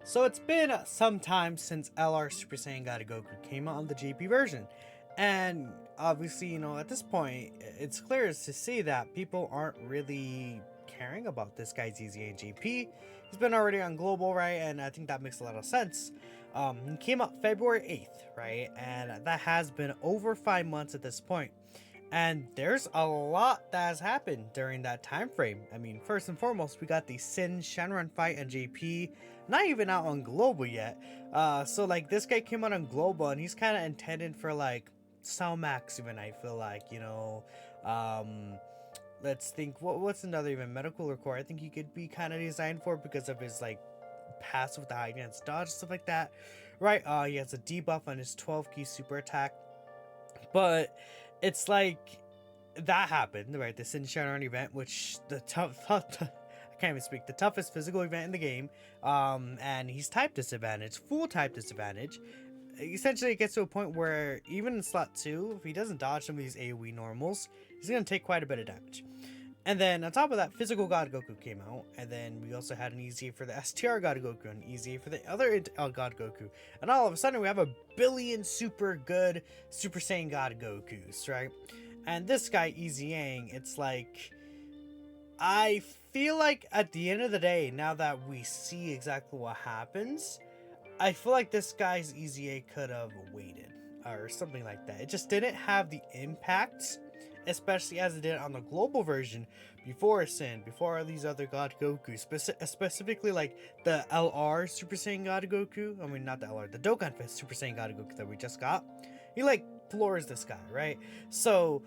So it's been some time since LR Super Saiyan God Goku came out on the GP version. And obviously, at this point, it's clear to see that people aren't really caring about this guy's EZA and GP. He's been already on Global, right? And I think that makes a lot of sense. He came out February 8th, right? And that has been over 5 months at this point. And there's a lot that has happened during that time frame. I mean, first and foremost, we got the Sin Shenron fight and JP, not even out on Global yet. So like this guy came out on Global, and he's kind of intended for like Max even. I feel like let's think. What's another even medical record? I think he could be kind of designed for because of his like pass with the high advanced dodge stuff like that, right? He has a debuff on his 12 key super attack, but it's like that happened, right? The Sin Shenron event, which I can't even speak, the toughest physical event in the game. And he's type disadvantage, full type disadvantage. Essentially, it gets to a point where even in slot 2, if he doesn't dodge some of these AoE normals, he's going to take quite a bit of damage. And then on top of that, Physical God Goku came out, and then we also had an EZA for the STR God Goku, and an EZA for the other God Goku, and all of a sudden we have a billion super good Super Saiyan God Gokus, right? And this guy EZAing, it's like, I feel like at the end of the day, now that we see exactly what happens, I feel like this guy's EZA could have waited or something like that. It just didn't have the impact, especially as it did on the global version before Sin, before all these other God Goku, specifically like the LR Super Saiyan God Goku. I mean, not the LR, the Dokkan Super Saiyan God Goku that we just got. He like floors this guy, right? So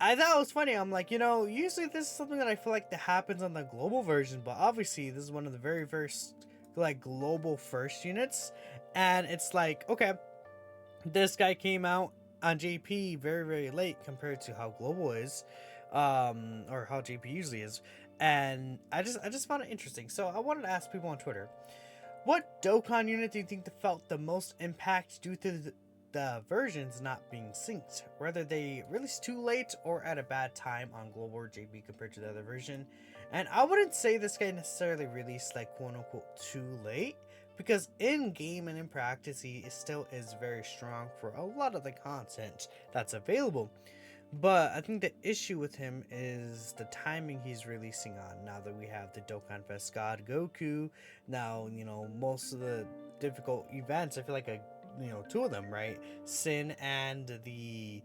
I thought it was funny. I'm like, usually this is something that I feel like that happens on the global version, but obviously this is one of the very first like global first units, and it's like, okay, this guy came out on JP very late compared to how global is, or how JP usually is, and I just found it interesting. So I wanted to ask people on Twitter, what Dokkan unit do you think that felt the most impact due to the versions not being synced, whether they released too late or at a bad time on global or JP compared to the other version? And I wouldn't say this guy necessarily released like quote unquote too late, because in game and in practice he still is very strong for a lot of the content that's available. But I think the issue with him is the timing he's releasing on. Now that we have the Dokkan Fest God Goku, now most of the difficult events, I feel like two of them, right? Sin and the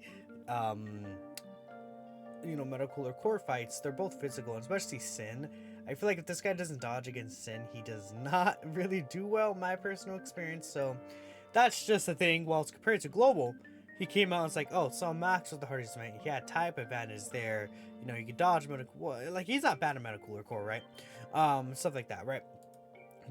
medical or core fights, they're both physical, and especially Sin. I feel like if this guy doesn't dodge against Sin, he does not really do well in my personal experience. So that's just a thing. While it's compared to global, he came out and it's like, oh, so Max was the hardest man. He had type advantage there. You could dodge medical. Like, he's not bad at medical or core, right? Stuff like that, right?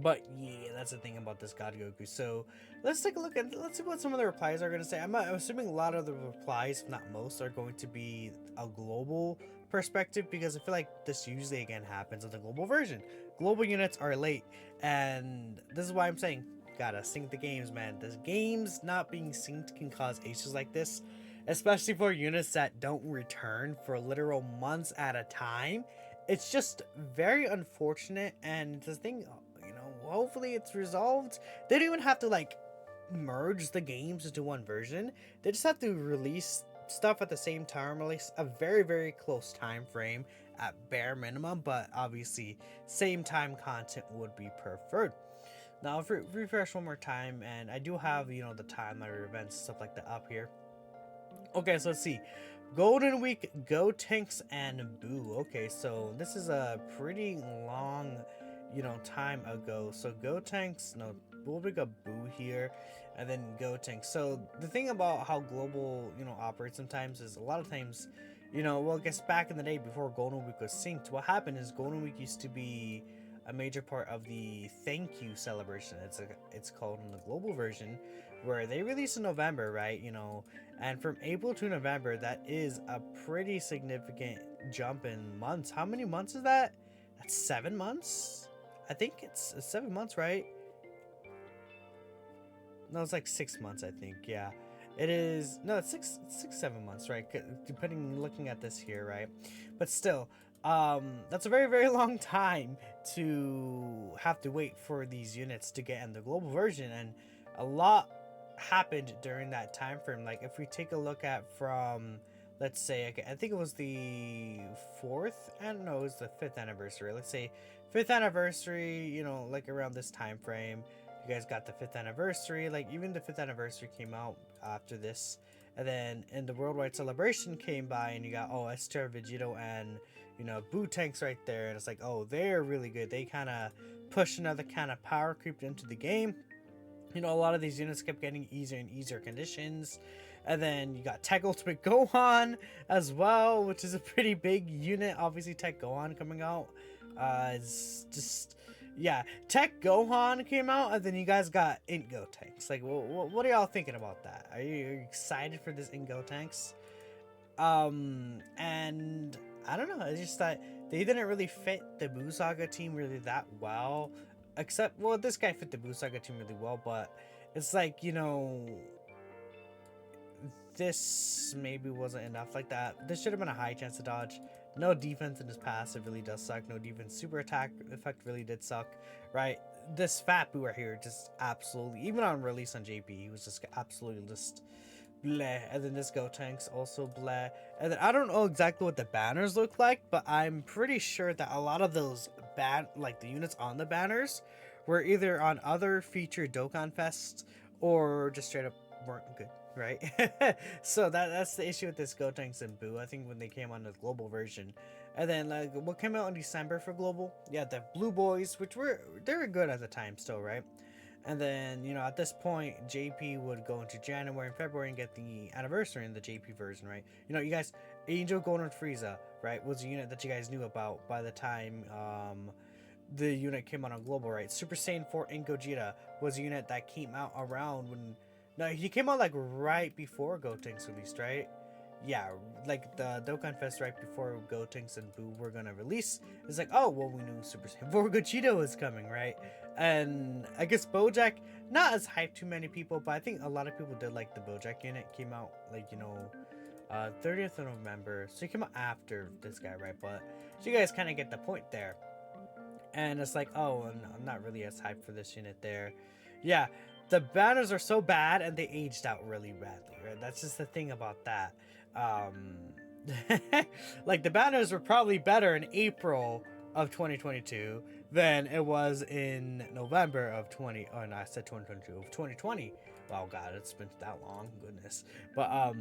But yeah, that's the thing about this God Goku. So let's take a look at, let's see what some of the replies are going to say. I'm assuming a lot of the replies, if not most, are going to be a global perspective, because I feel like this usually again happens in the global version. Global units are late, and this is why I'm saying gotta sync the games, man. The games not being synced can cause issues like this, especially for units that don't return for literal months at a time. It's just very unfortunate, and the thing, hopefully it's resolved. They don't even have to like merge the games into one version. They just have to release stuff at the same time, release a very close time frame at bare minimum, but obviously same time content would be preferred. Now, if we refresh one more time, and I do have the timeline events, stuff like that up here. Okay, so let's see. Golden Week, Gotenks, and Boo. Okay, so this is a pretty long time ago. So Gotenks, no, we'll bring up Boo here, and then Gotenks. So the thing about how global operates sometimes is a lot of times, well, I guess back in the day before Golden Week was synced, what happened is Golden Week used to be a major part of the thank you celebration. It's called in the global version, where they release in November, right? And from April to November, that is a pretty significant jump in months. How many months is that? That's 7 months. I think it's 7 months, right? No, it's like 6 months, I think. Yeah, it is. No, it's 7 months, right? Depending, looking at this here, right? But still, That's a very, very long time to have to wait for these units to get in the global version, and a lot happened during that time frame. Like if we take a look at from, let's say, okay, I think it was the fourth, and no, it was the fifth anniversary. Let's say fifth anniversary. You know, like around this time frame, you guys got the fifth anniversary. Like even the fifth anniversary came out after this, and then in the worldwide celebration came by, and you got Esther, Vegito, and Boo tanks right there, and it's like, oh, they're really good. They kind of push another kind of power creep into the game. A lot of these units kept getting easier and easier conditions. And then you got Tech Ultimate Gohan as well, which is a pretty big unit. Obviously, Tech Gohan coming out. It's just, yeah, Tech Gohan came out, and then you guys got Int Go tanks. Like, what are y'all thinking about that? Are you excited for this Int Go tanks? And I don't know. It's just that they didn't really fit the Buu Saga team really that well. Except, well, this guy fit the Buu Saga team really well, but it's like, this maybe wasn't enough like that. This should have been a high chance to dodge. No defense in his passive really does suck. No defense super attack effect really did suck, right? This fat Buu right here just absolutely, even on release on JP, he was just absolutely just bleh. And then this Go Tanks also bleh. And then I don't know exactly what the banners look like, but I'm pretty sure that a lot of those the units on the banners were either on other featured Dokkan Fests or just straight up weren't good, right? So that's the issue with this Go Tanks and Boo. I think when they came on the global version. And then like what came out in December for global? Yeah, the Blue Boys, which they were good at the time still, right? And then, at this point, JP would go into January and February and get the anniversary in the JP version, right? You guys, Angel Golden Frieza, right, was a unit that you guys knew about by the time the unit came out on global, right? Super Saiyan 4 and Gogeta was a unit that came out around when... No, he came out like right before Gotenks released, right? Yeah, like the Dokkan Fest right before Gotenks and Boo were gonna release. It's like, oh, well, we knew Super Saiyan 4 Gogeta was coming, right? And I guess Bojack, not as hyped to many people, but I think a lot of people did like the Bojack unit. Came out like 30th of November, so he came out after this guy, right? But so you guys kind of get the point there. And it's like, oh, and I'm not really as hyped for this unit there. Yeah, the banners are so bad and they aged out really badly, right? That's just the thing about that. Like the banners were probably better in April of 2022 than it was in November of 2020. Wow, God, it's been that long, goodness. But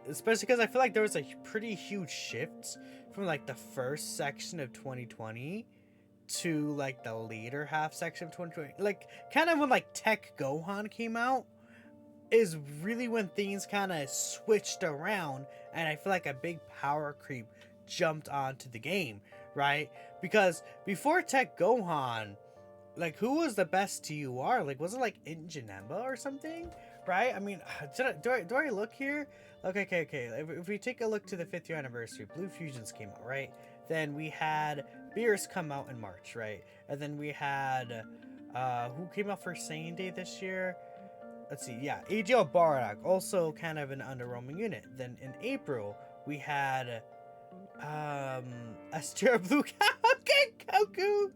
especially because I feel like there was a pretty huge shift from like the first section of 2020 to like the later half section of 2020. Like kind of when like Tech Gohan came out is really when things kind of switched around, and I feel like a big power creep jumped onto the game, right? Because before Tech Gohan, like who was the best TUR? Like was it like Injanemba or something, right? I mean, do I look here? Okay. If we take a look to the 5th year anniversary, Blue Fusions came out, right? Then we had Beerus come out in March, right? And then we had who came out for Saiyan Day this year? Let's see, yeah, AGL Barak, also kind of an underwhelming unit. Then in April, we had Astera Blue Goku.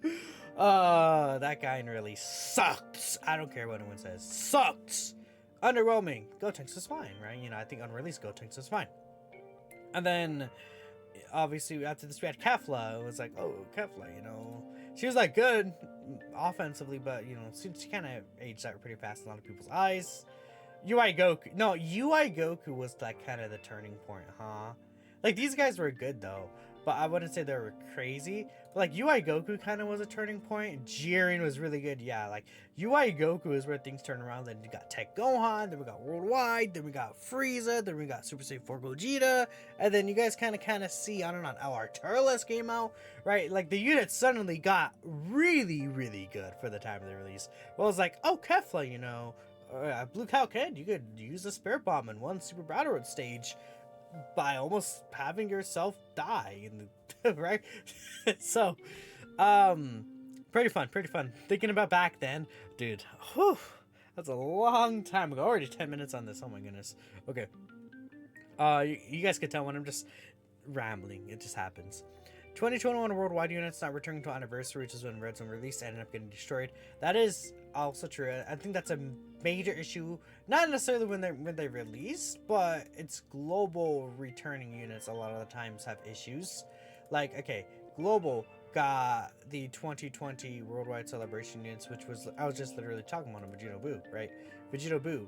That guy really sucks. I don't care what anyone says. Sucks. Underwhelming. Gotenks is fine, right? I think unreleased Gotenks is fine. And then, obviously, after this we had Kefla. It was like, oh, Kefla, she was like good offensively, but she kind of aged out pretty fast in a lot of people's eyes. UI Goku was like kind of the turning point, huh? Like these guys were good though, but I wouldn't say they were crazy. But like UI Goku kind of was a turning point. Jiren was really good, yeah. Like UI Goku is where things turn around. Then you got Tech Gohan, then we got Worldwide, then we got Frieza, then we got Super Saiyan 4 Gogeta, and then you guys kind of see, I don't know, LR Turles came out, right? Like the units suddenly got really, really good for the time of the release. Well, it's like, oh, Kefla, Blue Cow Kid, you could use a Spirit Bomb in one Super Battle Road stage by almost having yourself die in the right. So pretty fun. Thinking about back then, dude, that's a long time ago. Already 10 minutes on this. Oh my goodness. Okay, you guys can tell when I'm just rambling, it just happens. 2021 worldwide units not returning to anniversary, which is when Red Zone released, ended up getting destroyed. That is also true. I think that's a major issue, not necessarily when they released, but it's global returning units a lot of the times have issues. Like, okay, global got the 2020 worldwide celebration units, which was, I was just literally talking about, Vegito Boo, right? Vegito Boo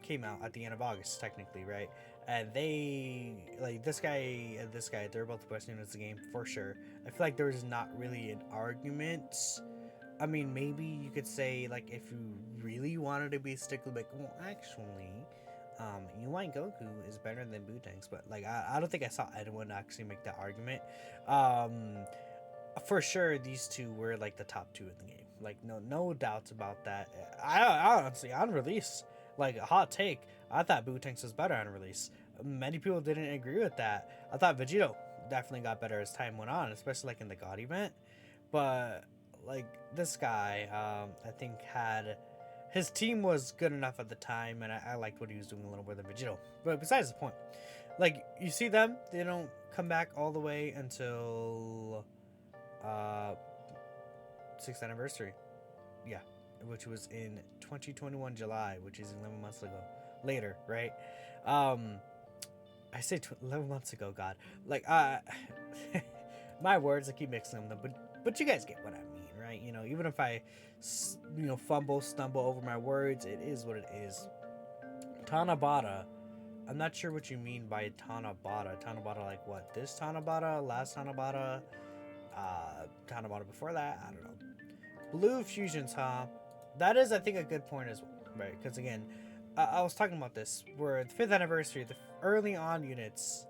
came out at the end of August, technically, right? And they, like, this guy and this guy, they're both the best units in the game for sure. I feel like there was not really an argument. I mean, maybe you could say, like, if you really wanted to be stickler, like, well, actually, UI Goku is better than Bootanks, but, like, I don't think I saw anyone actually make that argument. For sure, these two were, like, the top two in the game. Like, no doubts about that. I honestly, on release, like, a hot take, I thought Bootanks was better on release. Many people didn't agree with that. I thought Vegito definitely got better as time went on, especially, like, in the God event. But, like, this guy, I think had... His team was good enough at the time, and I liked what he was doing a little more than Vegito. But besides the point, like, you see them, they don't come back all the way until 6th anniversary. Yeah, which was in 2021 July, which is 11 months ago. Later, right? I say 11 months ago, God. Like, my words, I keep mixing them, but you guys get what I mean, right? You know, even if I, you know, stumble over my words, it is what it is. Tanabata. I'm not sure what you mean by Tanabata. Tanabata, like what? This Tanabata? Last Tanabata? Tanabata before that? I don't know. Blue fusions, huh? That is, I think, a good point as well, right? Because again, I was talking about this, where the 5th anniversary, the early on units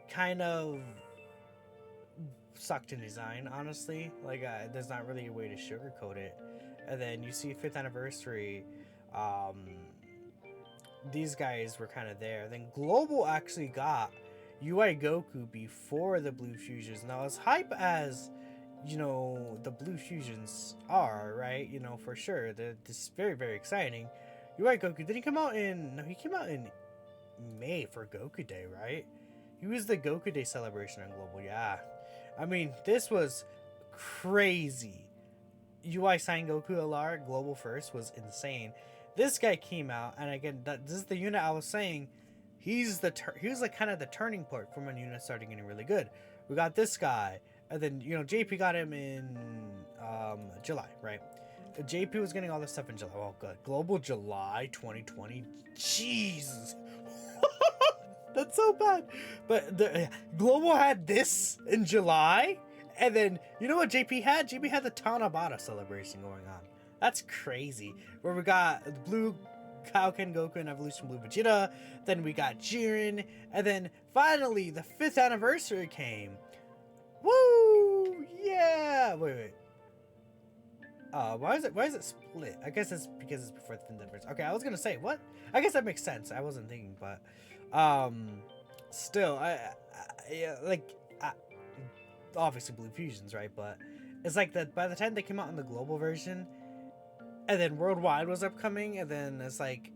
kind of sucked in design, honestly. Like, there's not really a way to sugarcoat it. And then you see 5th anniversary, these guys were kind of there. Then Global actually got UI Goku before the Blue Fusions. Now, as hype as, you know, the Blue Fusions are, right? You know, for sure, they're just very, very exciting. UI Goku, did he come out in... No, he came out in May for Goku Day, right? He was the Goku Day celebration on Global, yeah. I mean, this was crazy. UI Sign Goku LR Global first was insane. This guy came out, and again, this is the unit I was saying. He was like kind of the turning point from when units started getting really good. We got this guy, and then, you know, JP got him in July, right? JP was getting all this stuff in July. Oh, good. Global July 2020. Jesus. That's so bad. But the Global had this in July, and then you know what JP had? JP had the Tanabata celebration going on. That's crazy. Where we got the Blue Kaioken Goku and Evolution Blue Vegeta, then we got Jiren, and then finally the 5th anniversary came. Woo! Yeah. Wait. Why is it split? I guess it's because it's before the 5th anniversary. Okay, I was gonna say what? I guess that makes sense. I wasn't thinking, but still, obviously Blue Fusions, right? But it's like that by the time they came out in the global version, and then worldwide was upcoming, and then it's like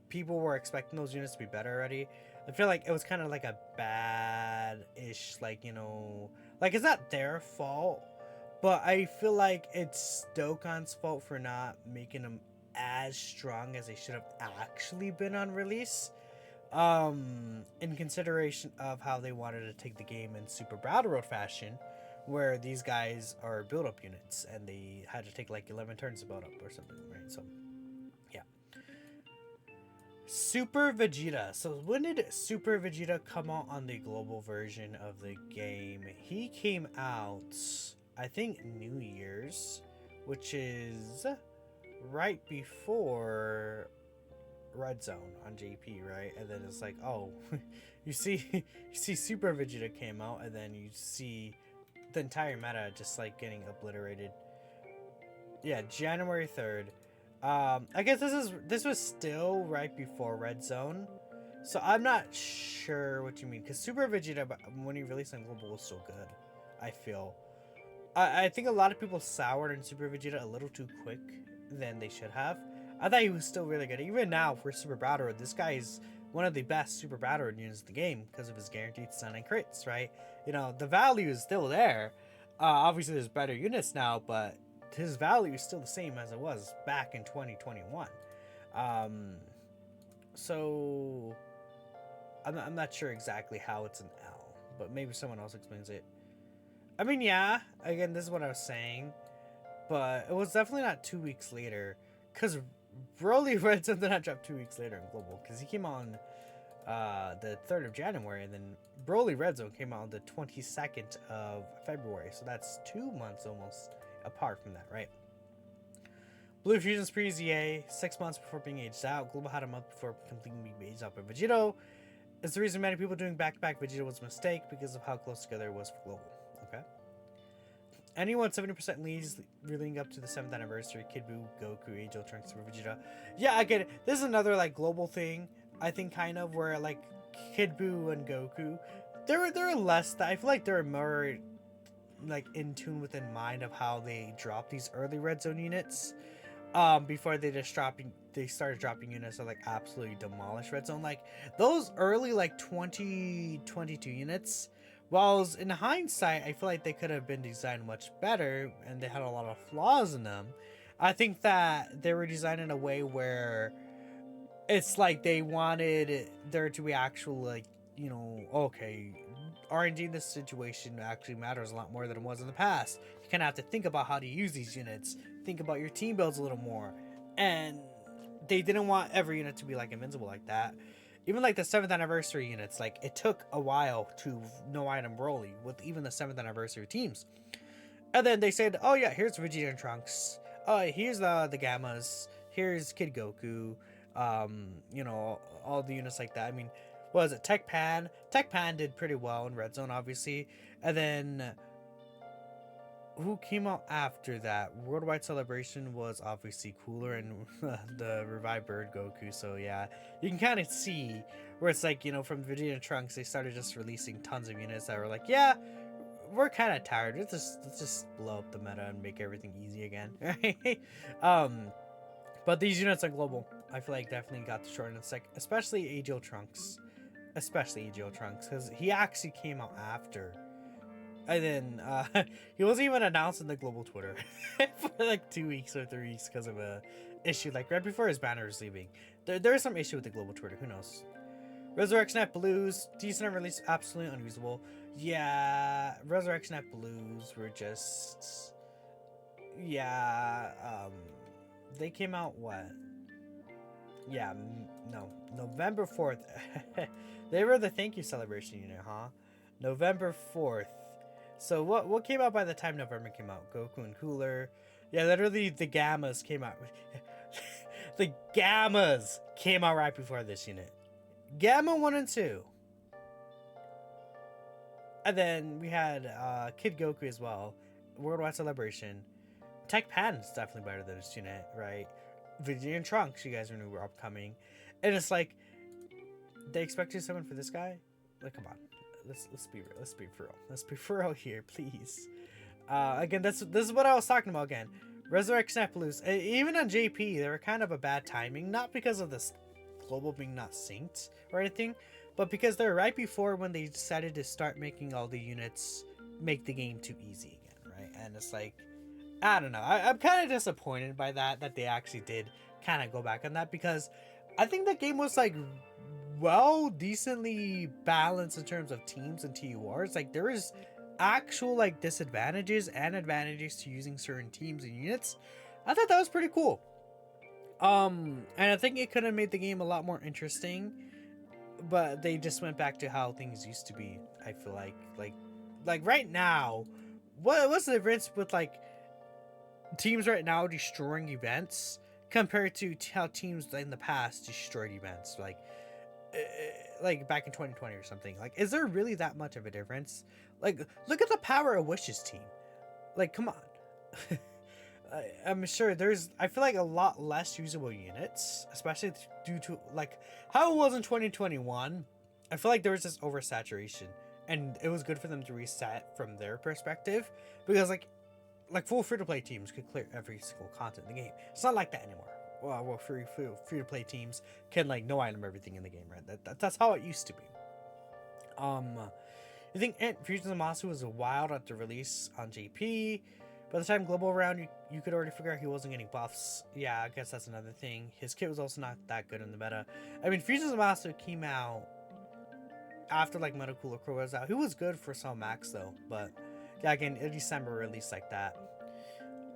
people were expecting those units to be better already. I feel like it was kind of like a bad-ish, like, you know, like, it's not their fault, but I feel like it's Dokkan's fault for not making them as strong as they should have actually been on release. In consideration of how they wanted to take the game in Super Battle Road fashion, where these guys are build-up units, and they had to take like 11 turns to build up or something, right? So, yeah. Super Vegeta. So when did Super Vegeta come out on the global version of the game? He came out, I think, New Year's, which is right before Red Zone on JP, right? And then it's like, oh, you see Super Vegeta came out, and then you see the entire meta just like getting obliterated. Yeah, January 3rd. I guess this was still right before Red Zone, so I'm not sure what you mean, because Super Vegeta, when he released on global, was so good. I feel. I think a lot of people soured on Super Vegeta a little too quick than they should have. I thought he was still really good. Even now, for Super Battle Road, this guy is one of the best Super Battle Road units in the game because of his guaranteed stun and crits, right? the value is still there. Obviously, there's better units now, but his value is still the same as it was back in 2021. Um, so I'm not sure exactly how it's an L, but maybe someone else explains it. I mean, yeah, again, this is what I was saying, but it was definitely not 2 weeks later, because Broly Red Zone did not drop 2 weeks later in Global, because he came out on the 3rd of January, and then Broly Red Zone came out on the 22nd of February, so that's 2 months almost apart from that, right? Blue Fusion's pre-ZA, 6 months before being aged out. Global had a month before completely being aged out by Vegito. It's the reason many people doing back-to-back Vegito was a mistake because of how close together it was for Global. Okay. Anyone 70% leads leading up to the 7th anniversary. Kid Buu, Goku, Angel, Trunks, Super Vegeta. Yeah, I get it. This is another like global thing. I think kind of where like Kid Buu and Goku, they're less. I feel like they're more like in tune within mind of how they drop these early Red Zone units. Before they started dropping units that like absolutely demolish Red Zone. Like those early like 2022 units, while in hindsight I feel like they could have been designed much better and they had a lot of flaws in them. I think that they were designed in a way where it's like they wanted there to be actual like, okay, R&D in this situation actually matters a lot more than it was in the past. You kind of have to think about how to use these units, think about your team builds a little more, and they didn't want every unit to be like invincible like that. Even like the 7th anniversary units, like it took a while to no item Broly with even the 7th anniversary teams. And then they said, oh yeah, here's Vegeta and Trunks. Here's the Gammas. Here's Kid Goku. All the units like that. I mean, what was it? Tech Pan did pretty well in Red Zone, obviously. And then who came out after that? Worldwide Celebration was obviously cooler, and the Revived Bird Goku. So yeah, you can kind of see where it's like, from Vegeta and Trunks, they started just releasing tons of units that were like, yeah, we're kind of tired. Let's just blow up the meta and make everything easy again, right? But these units are global. I feel like definitely got the short end of the stick, especially AGL Trunks. Because he actually came out after. And then he wasn't even announced in the global Twitter for like 2 weeks or 3 weeks because of a issue like right before his banner was leaving. There's some issue with the global Twitter. Who knows? Resurrection at Blues, decent release, absolutely unusable. Yeah, Resurrection at Blues were just, they came out what? Yeah, no, November 4th. They were the thank you celebration unit, huh? November 4th. So what came out by the time November came out? Goku and Cooler. Yeah, literally the Gammas came out. The Gammas came out right before this unit. Gamma 1 and 2. And then we had Kid Goku as well. Worldwide Celebration. Tech Pan is definitely better than this unit, right? Vegeta and Trunks, you guys knew were upcoming. And it's like, they expect you to summon for this guy? Like, come on. Let's be real. Let's be for real. Let's be for real here, please. Again, this is what I was talking about again. Resurrection at Blues. Even on JP, they were kind of a bad timing. Not because of this global being not synced or anything, but because they're right before when they decided to start making all the units make the game too easy again, right? And it's like, I don't know. I'm kind of disappointed by that they actually did kind of go back on that, because I think the game was like decently balanced in terms of teams and TURs. Like there is actual like disadvantages and advantages to using certain teams and units. I thought that was pretty cool. And I think it could have made the game a lot more interesting, but they just went back to how things used to be. I feel like right now, what's the difference with like teams right now destroying events compared to how teams in the past destroyed events, like back in 2020 or something? Like, is there really that much of a difference? Like, look at the power of Wish's team. Like, come on. I'm sure I feel like a lot less usable units, especially due to like how it was in 2021. I feel like there was this oversaturation, and it was good for them to reset from their perspective, because like full free-to-play teams could clear every single content in the game. It's not like that anymore. Well, free-to-play teams can like no item everything in the game, right? That's how it used to be. You think Fusion Zamasu was wild at the release on JP? By the time Global around, you could already figure out he wasn't getting buffs. Yeah, I guess that's another thing. His kit was also not that good in the meta. I mean, Fusion Zamasu came out after like Meta Cooler Crow was out. He was good for some max though, but yeah, again, a December release like that.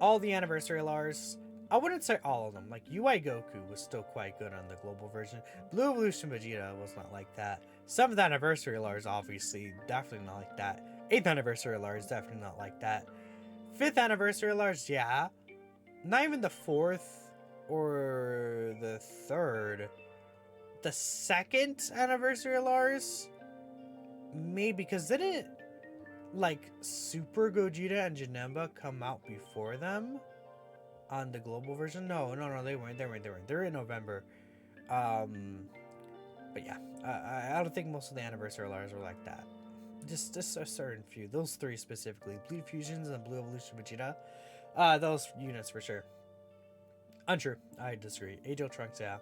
All the anniversary LRs, I wouldn't say all of them. Like UI Goku was still quite good on the global version. Blue Evolution Vegeta was not like that. 7th anniversary LRs obviously definitely not like that. 8th anniversary LRs definitely not like that. 5th anniversary LRs, yeah. Not even the 4th or the 3rd. The 2nd anniversary LRs, maybe, because didn't like Super Gogeta and Janemba come out before them on the global version? No, they weren't. They're in November. But yeah, I don't think most of the anniversary LRs were like that. Just a certain few. Those 3 specifically. Blue Fusions and Blue Evolution Vegeta. Those units for sure. Untrue. I disagree. Age-O Trunks, yeah.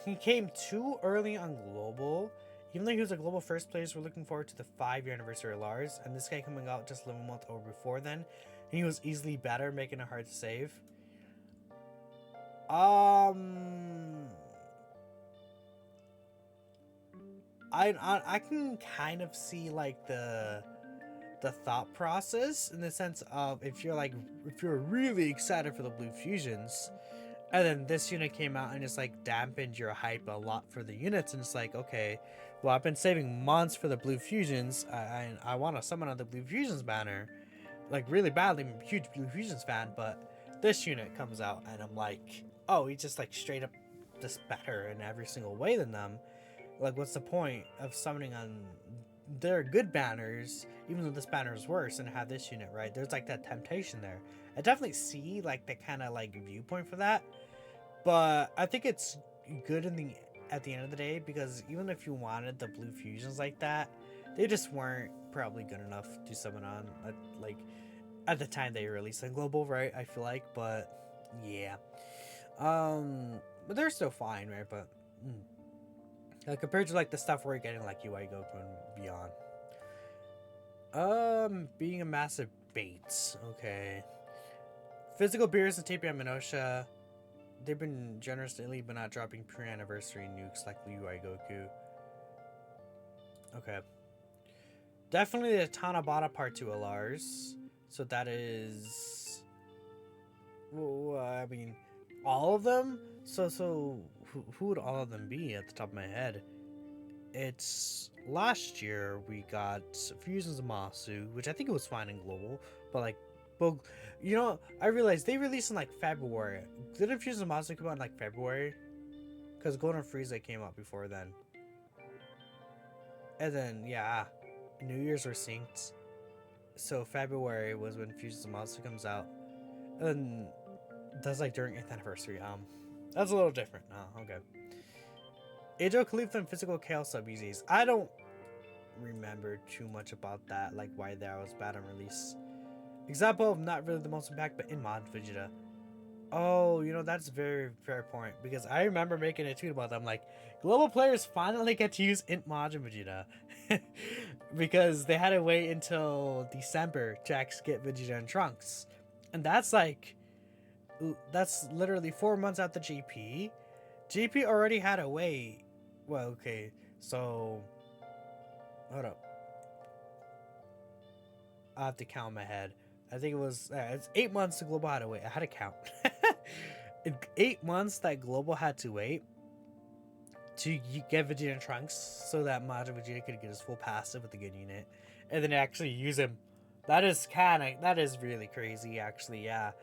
He came too early on global. Even though he was a global first place, we're looking forward to the 5-year anniversary of Lars. And this guy coming out just 11 months over before then. And he was easily better, making it hard to save. I can kind of see like the thought process in the sense of if you're really excited for the Blue Fusions, and then this unit came out and just like dampened your hype a lot for the units, and it's like, okay, well, I've been saving months for the Blue Fusions. I want to summon on the Blue Fusions banner, like really badly. I'm a huge Blue Fusions fan, but this unit comes out and I'm like, oh, he's just like straight up just better in every single way than them. Like, what's the point of summoning on their good banners, even though this banner is worse, and have this unit, right? There's like that temptation there. I definitely see like the kind of like viewpoint for that, but I think it's good at the end of the day, because even if you wanted the Blue Fusions like that, they just weren't probably good enough to summon on like at the time they released on global, right? I feel like, but yeah, but they're still fine, right? But like compared to like the stuff we're getting like UI Goku and beyond. Being a massive bait. Okay. Physical beers and Tapia Minosha. They've been generous lately, but not dropping pre-anniversary nukes like UI Goku. Okay. Definitely the Tanabata Part 2 LRs. So that is... Well, I mean, all of them? So who would all of them be at the top of my head? It's last year we got Fusions of Masu, which I think it was fine in global, but like, you know, I realized they released in like February. Didn't Fusions of Masu come out in like February? Because Golden Frieza came out before then. And then, yeah, New Year's were synced. So February was when Fusions of Masu comes out. And that's like during 8th anniversary. That's a little different. Oh, okay. Age-O Khalifa and Physical Chaos sub-EZs. I don't remember too much about that, like why that was bad on release. Example of not really the most impact, but in mod Vegeta. Oh, you know, that's a very fair point, because I remember making a tweet about them, like, global players finally get to use int mod in Vegeta. Because they had to wait until December to actually get Vegeta and Trunks. And that's like, that's literally 4 months after GP. GP already had to wait. Well, okay, so hold up. I have to count in my head. I think it was it's 8 months to global had to wait. I had to count. 8 months that global had to wait to get Vegeta and Trunks, so that Majin Vegeta could get his full passive with the good unit, and then actually use him. That is really crazy, actually. Yeah.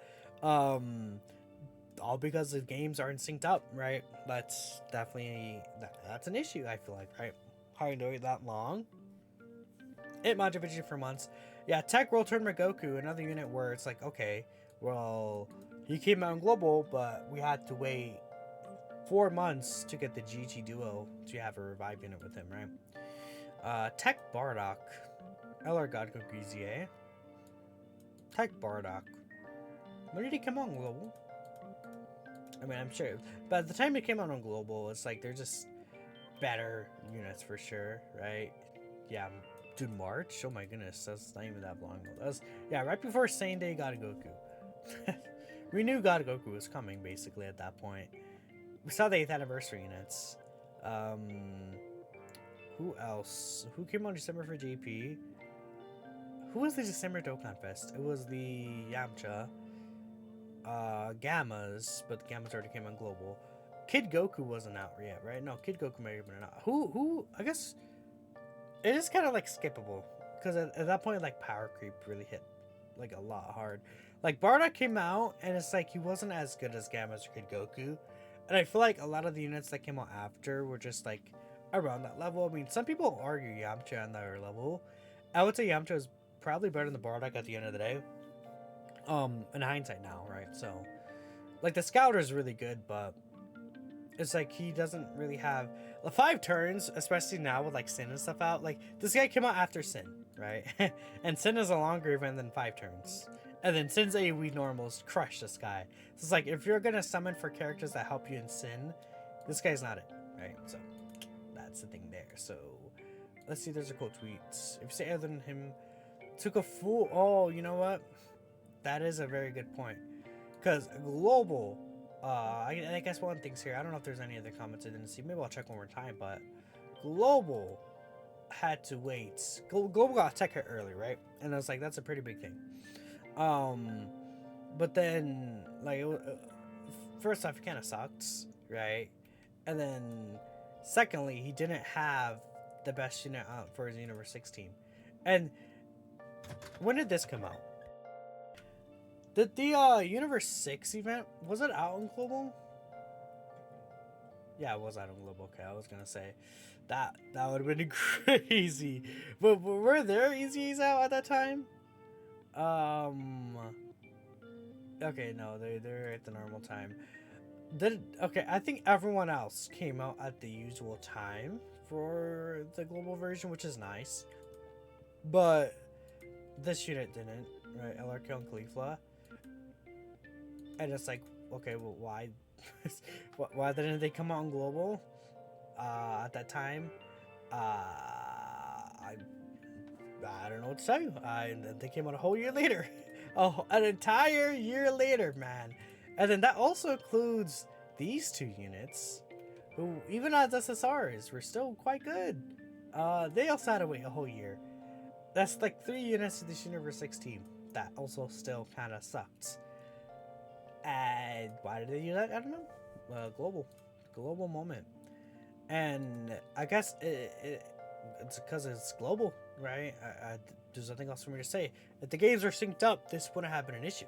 All because the games aren't synced up, right? That's definitely that's an issue, I feel like, right? How to wait that long? It Majin Vegeta for months. Yeah, Tech World Tournament Goku, another unit where it's like, okay, well, he came out in global, but we had to wait 4 months to get the GT Duo to have a revive unit with him, right? Tech Bardock. LR God Goku EZA. Tech Bardock. When did he come out on global? I mean, I'm sure, but at the time it came out on global, it's like they're just better units for sure, right? Yeah, Dude, March? Oh my goodness, that's not even that long ago. That was, yeah, right before Same Day God Goku. We knew God Goku was coming, basically, at that point. We saw the 8th anniversary units. Who else? Who came on December for JP? Who was the December Dokkan Fest? It was the Yamcha. Gammas, but the Gammas already came on Global. Kid Goku wasn't out yet, right? No, Kid Goku may have been out. Who? I guess it is kind of like skippable because at that point, like power creep really hit like a lot hard. Like Bardock came out and it's like he wasn't as good as Gammas or Kid Goku, and I feel like a lot of the units that came out after were just like around that level. I mean, some people argue Yamcha on that level. I would say Yamcha is probably better than the Bardock at the end of the day. In hindsight now, right? So, like the Scouter is really good, but it's like he doesn't really have the 5 turns, especially now with like Sin and stuff out. Like this guy came out after Sin, right? And Sin is a longer event than 5 turns, and then Sin's AoE normals crush this guy. So it's like if you're gonna summon for characters that help you in Sin, this guy's not it, right? So that's the thing there. So let's see. There's a quote tweets. If you say other than him, took a fool. Oh, you know what? That is a very good point. Because Global, I guess one thing's here. I don't know if there's any other comments I didn't see. Maybe I'll check one more time. But Global had to wait. Global got tech hit early, right? And I was like, that's a pretty big thing. But then, like, first off, he kind of sucked, right? And then, secondly, he didn't have the best unit out for his Universe 16. And when did this come out? Did the Universe 6 event, was it out on Global? Yeah, it was out on Global. Okay, I was gonna say that would have been crazy. But were there EZAs out at that time? Okay, no, they're at the normal time. Okay, I think everyone else came out at the usual time for the Global version, which is nice. But this unit didn't, right? LRK and Khalifa. And it's like, okay, well, why? Why didn't they come out on Global at that time? I don't know what to tell you. They came out a whole year later. Oh, an entire year later, man. And then that also includes these 2 units, who even as SSRs were still quite good. They also had to wait a whole year. That's like 3 units to this Universe 16 that also still kind of sucked. And why did they do that? I don't know. Global moment. And I guess it's because it's global, right? There's nothing else for me to say. If the games were synced up, this wouldn't have been an issue.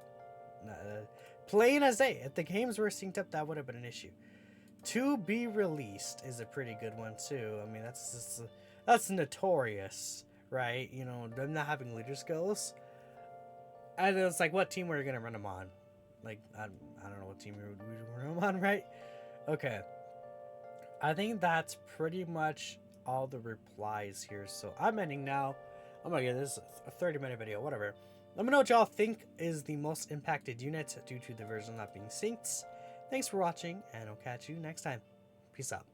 Plain as day. If the games were synced up, that would have been an issue. To be released is a pretty good one too. I mean, that's notorious, right? You know, them not having leader skills. And it's like, what team were you gonna run them on? Like, I don't know what team we would run them on, right? Okay. I think that's pretty much all the replies here. So I'm ending now. I'm gonna get this a 30-minute video, whatever. Let me know what y'all think is the most impacted unit due to the version not being synced. Thanks for watching, and I'll catch you next time. Peace out.